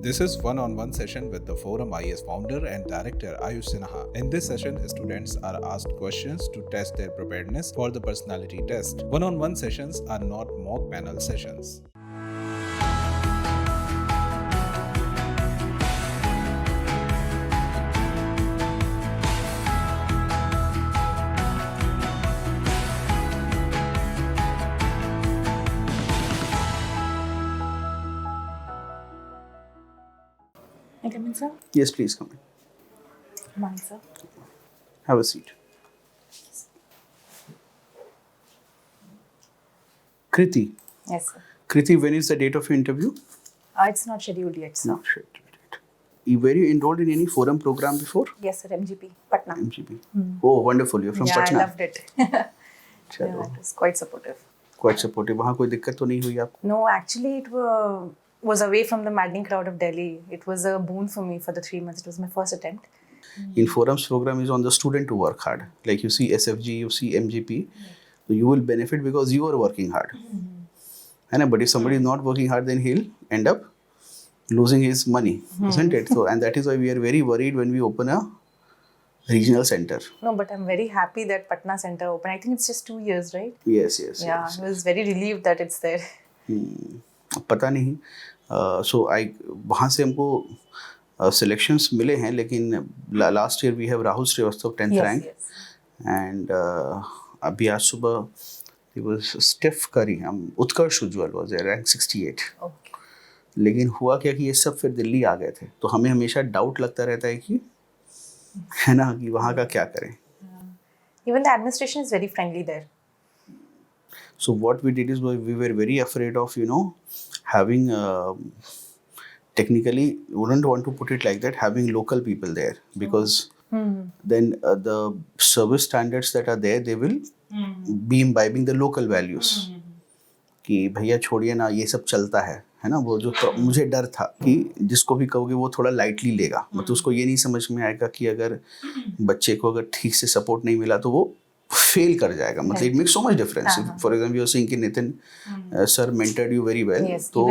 This is one-on-one session with the ForumIAS founder and director 𝐂𝐨𝐮𝐬. In this session, students are asked questions to test their preparedness for the personality test. One-on-one sessions are not mock panel sessions. May I come in, sir? Yes, please come in. Good morning, sir. Have a seat. Kriti. Yes, sir. Kriti, when is the date of your interview? It's not scheduled yet, sir. No, shit. Were you enrolled in any forum program before? Yes, sir. MGP, Patna. MGP. Oh, wonderful. You're from Patna. I loved it. Chalo. It was quite supportive. Quite supportive. वहाँ कोई दिक्कत तो नहीं हुई आपको? No, actually, it was away from the maddening crowd of Delhi. It was a boon for me for the 3 months. It was my first attempt. In forums program is on the student to work hard. Like you see SFG, you see MGP. So you will benefit because you are working hard. But if somebody is not working hard, then he'll end up losing his money, isn't it? So, and that is why we are very worried when we open a regional center. No, but I'm very happy that Patna center opened. I think it's just 2 years, right? Yes. Yeah, I was very relieved that it's there. पता नहीं. So वहाँ से हमको selections मिले हैं, लेकिन last year we have Rahul Srivastava 10th rank. Yes. And अभी आज सुबह it was Steph Curry, Utkarsh Ujjwal was there, rank 68. Okay. लेकिन हुआ क्या कि ये सब फिर दिल्ली आ गए थे, तो हमें हमेशा डाउट लगता रहता है कि है ना कि वहाँ का क्या करें. Even the administration is very friendly there. So what we did is we were very afraid of, having technically, wouldn't want to put it like that, having local people there, because then the service standards that are there, they will be imbibing the local values. कि भैया छोड़िए ना, ये सब चलता है ना. वो जो तो मुझे डर था कि जिसको भी कहोगे वो थोड़ा लाइटली लेगा, मतलब उसको ये नहीं समझ में आएगा कि अगर बच्चे को अगर ठीक से सपोर्ट नहीं मिला तो वो फेल कर जाएगा. मतलब it makes so much difference. For example you are saying कि Nitin sir mentored you very well, तो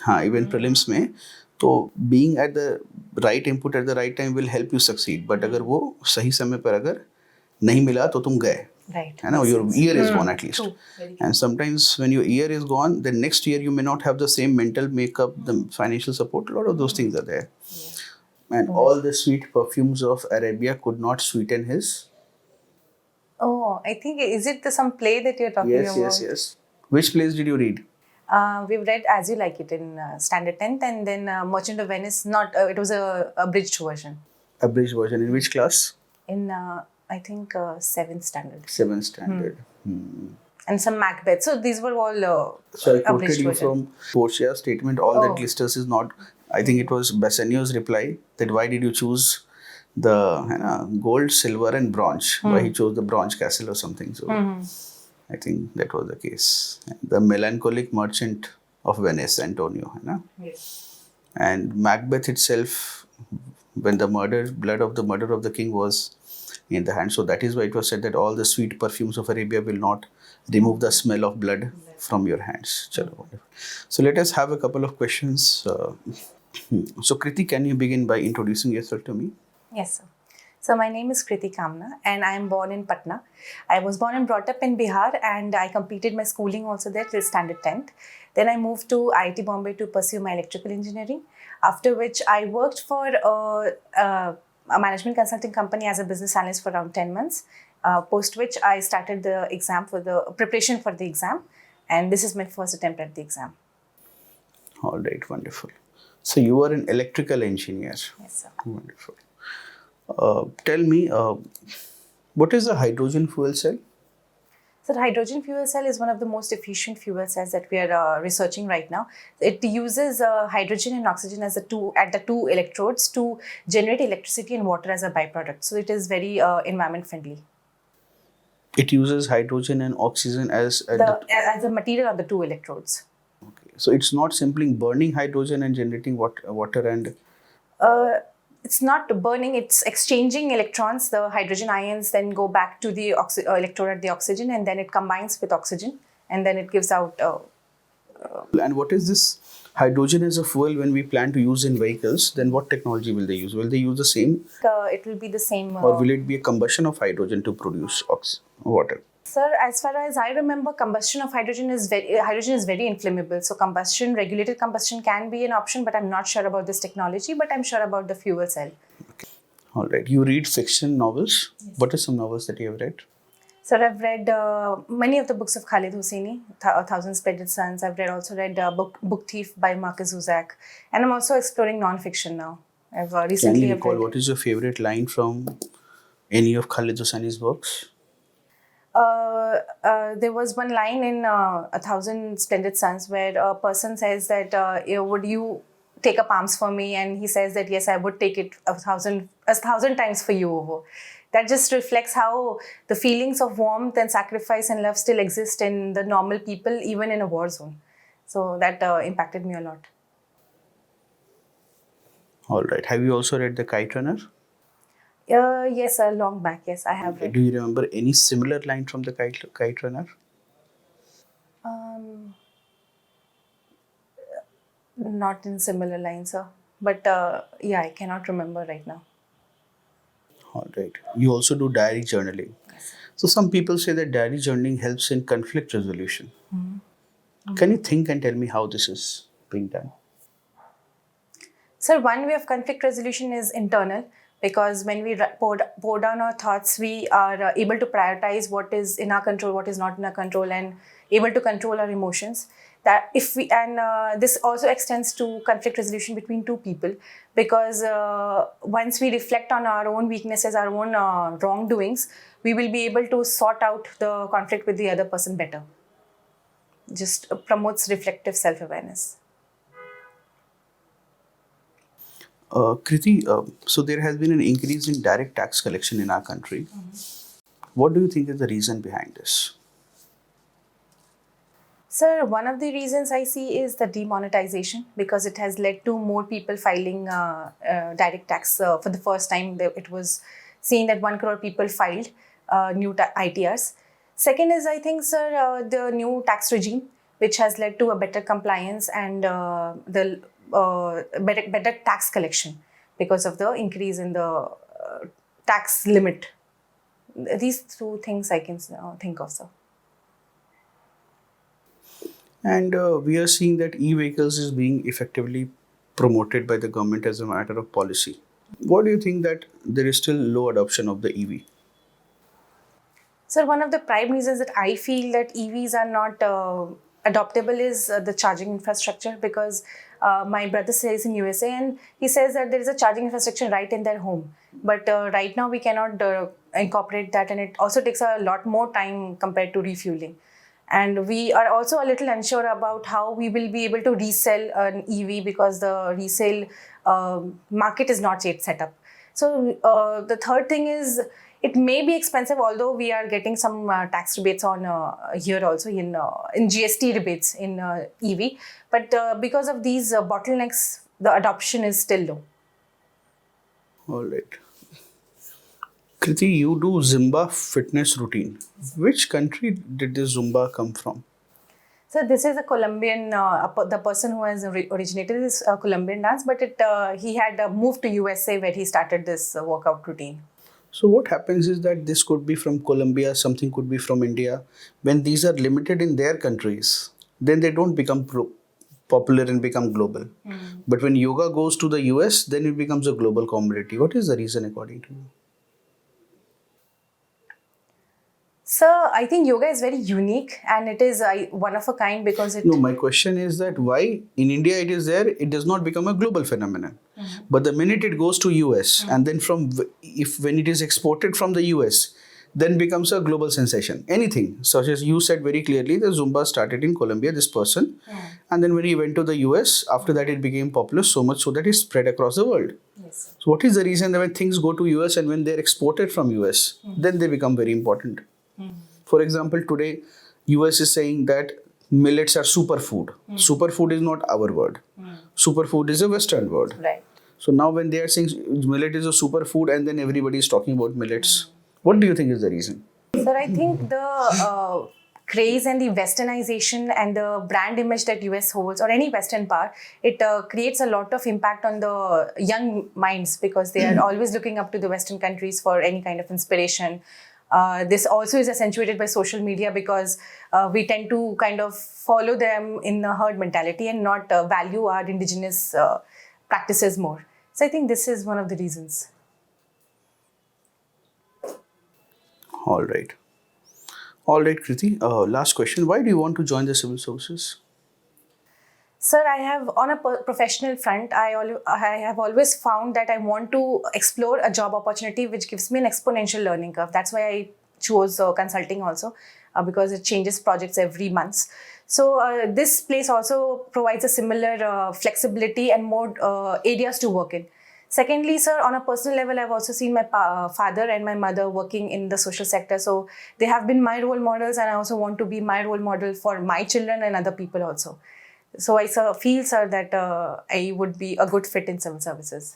हाँ, इवन प्रीलिम्स में तो being at the right input at the right time will help you succeed. But अगर वो सही समय पर अगर नहीं मिला तो तुम गए. Right. Your ear is gone at least. And sometimes when your ear is gone, then next year you may not have the same mental makeup, the financial support, a lot of those things are there. Yeah. And all the sweet perfumes of Arabia could not sweeten his. Oh, I think, is it some play that you're talking about? Yes. Which plays did you read? We've read As You Like It in Standard 10th, and then Merchant of Venice, it was a abridged version. Abridged version. In which class? In, I think, 7th standard. 7th standard. And some Macbeth. So these were all so I quoted abridged you version. from Portia's statement, all that glisters is not, I think it was Bassanio's reply, that why did you choose the gold, silver and bronze? Why he chose the bronze castle or something. So I think that was the case. The melancholic merchant of Venice, Antonio. Yes. And Macbeth itself, when the blood of the murder of the king was in the hand. So that is why it was said that all the sweet perfumes of Arabia will not remove the smell of blood from your hands. Chalo. So let us have a couple of questions. So Kriti, can you begin by introducing yourself to me? Yes, sir. So my name is Kriti Kamna and I am born in Patna. I was born and brought up in Bihar, and I completed my schooling also there till standard 10th. Then I moved to IIT Bombay to pursue my electrical engineering, after which I worked for a management consulting company as a business analyst for around 10 months, post which I started the exam for the preparation for the exam, and this is my first attempt at the exam. All right, wonderful. So you are an electrical engineer. Yes, sir. Wonderful. Tell me, what is a hydrogen fuel cell? So the hydrogen fuel cell is one of the most efficient fuel cells that we are researching right now. It uses hydrogen and oxygen as the two electrodes to generate electricity and water as a byproduct. So it is very environment friendly. It uses hydrogen and oxygen as a material of the two electrodes. Okay. So it's not simply burning hydrogen and generating water and... It's not burning, it's exchanging electrons. The hydrogen ions then go back to the electrode at the oxygen, and then it combines with oxygen, and then it gives out... And what is this hydrogen as a fuel when we plan to use in vehicles, then what technology will they use? Will they use the same? It will be the same. Or will it be a combustion of hydrogen to produce water? Sir, as far as I remember, combustion of hydrogen is very inflammable. So regulated combustion can be an option, but I'm not sure about this technology, but I'm sure about the fuel cell. Okay. All right. You read fiction novels? Yes. What are some novels that you have read? Sir, I've read many of the books of 𝐂𝐻𝐻𝐻𝐻𝐻𝐻𝐻𝐻𝐻𝐻𝐻𝐻 Splendid Suns. I've read also read Book Thief by 𝐂𝐻𝐻𝐻𝐻𝐻𝐻. And I'm also exploring non-fiction now. I've recently... Can you recall what is your favorite line from any of 𝐂𝐻𝐻𝐻𝐻𝐻𝐻 books? There was one line in 𝐻𝐻 Splendid Suns where a person says that, would you take up arms for me? And he says that, yes, I would take it a thousand times for you over. That just reflects how the feelings of warmth and sacrifice and love still exist in the normal people, even in a war zone. So that impacted me a lot. All right. Have you also read The Kite Runner? Yes, long back. Yes, I have read. Do you remember any similar line from The Kite Runner? Not in similar lines, sir. But yeah, I cannot remember right now. All right. You also do diary journaling. Yes. So some people say that diary journaling helps in conflict resolution. Mm-hmm. Can you think and tell me how this is being done? Sir, one way of conflict resolution is internal, because when we pour down our thoughts, we are able to prioritize what is in our control, what is not in our control, and able to control our emotions. This also extends to conflict resolution between two people, because once we reflect on our own weaknesses, our own wrongdoings, we will be able to sort out the conflict with the other person better. Just promotes reflective self-awareness. Kriti, so there has been an increase in direct tax collection in our country. Mm-hmm. What do you think is the reason behind this? Sir, one of the reasons I see is the demonetization, because it has led to more people filing direct tax. For the first time, it was seen that 1 crore people filed new ITRs. Second is, I think, sir, the new tax regime, which has led to a better compliance and the better tax collection because of the increase in the tax limit. These two things I can think of, sir. And we are seeing that e-vehicles is being effectively promoted by the government as a matter of policy. What do you think that there is still low adoption of the EV? Sir, one of the prime reasons that I feel that EVs are not adoptable is the charging infrastructure, because my brother stays in USA and he says that there is a charging infrastructure right in their home. But right now we cannot incorporate that, and it also takes a lot more time compared to refueling. And we are also a little unsure about how we will be able to resell an EV, because the resale market is not yet set up. So the third thing is, it may be expensive, although we are getting some tax rebates on here also in GST rebates in EV. But because of these bottlenecks, the adoption is still low. All right. Kriti, you do Zumba Fitness routine. Which country did this Zumba come from? So this is a Colombian, the person who has originated this Colombian dance, but he had moved to USA where he started this workout routine. So what happens is that this could be from Colombia, something could be from India. When these are limited in their countries, then they don't become popular and become global. But when yoga goes to the US, then it becomes a global commodity. What is the reason according to you? Sir, I think yoga is very unique and it is one of a kind because it... No, my question is that why in India it is there, it does not become a global phenomenon. But the minute it goes to US and then when it is exported from the US, then becomes a global sensation. Anything, such as you said very clearly, the Zumba started in Colombia, this person. And then when he went to the US, after that it became popular so much so that it spread across the world. Yes. So what is the reason that when things go to US and when they are exported from US, then they become very important? For example, today US is saying that millets are superfood. Superfood is not our word. Superfood is a Western word. Right. So now when they are saying millet is a superfood and then everybody is talking about millets, what do you think is the reason? Sir, I think the craze and the westernization and the brand image that US holds, or any Western power, it creates a lot of impact on the young minds, because they are always looking up to the Western countries for any kind of inspiration. This also is accentuated by social media, because we tend to kind of follow them in the herd mentality and not value our indigenous practices more. So I think this is one of the reasons. All right. All right, Kriti. Last question. Why do you want to join the civil services? Sir, I have, on a professional front, I have always found that I want to explore a job opportunity which gives me an exponential learning curve. That's why I chose consulting also, because it changes projects every month. So this place also provides a similar flexibility and more areas to work in. Secondly, sir, on a personal level, I've also seen my father and my mother working in the social sector. So they have been my role models, and I also want to be my role model for my children and other people also. So I feel, sir, that I would be a good fit in civil services.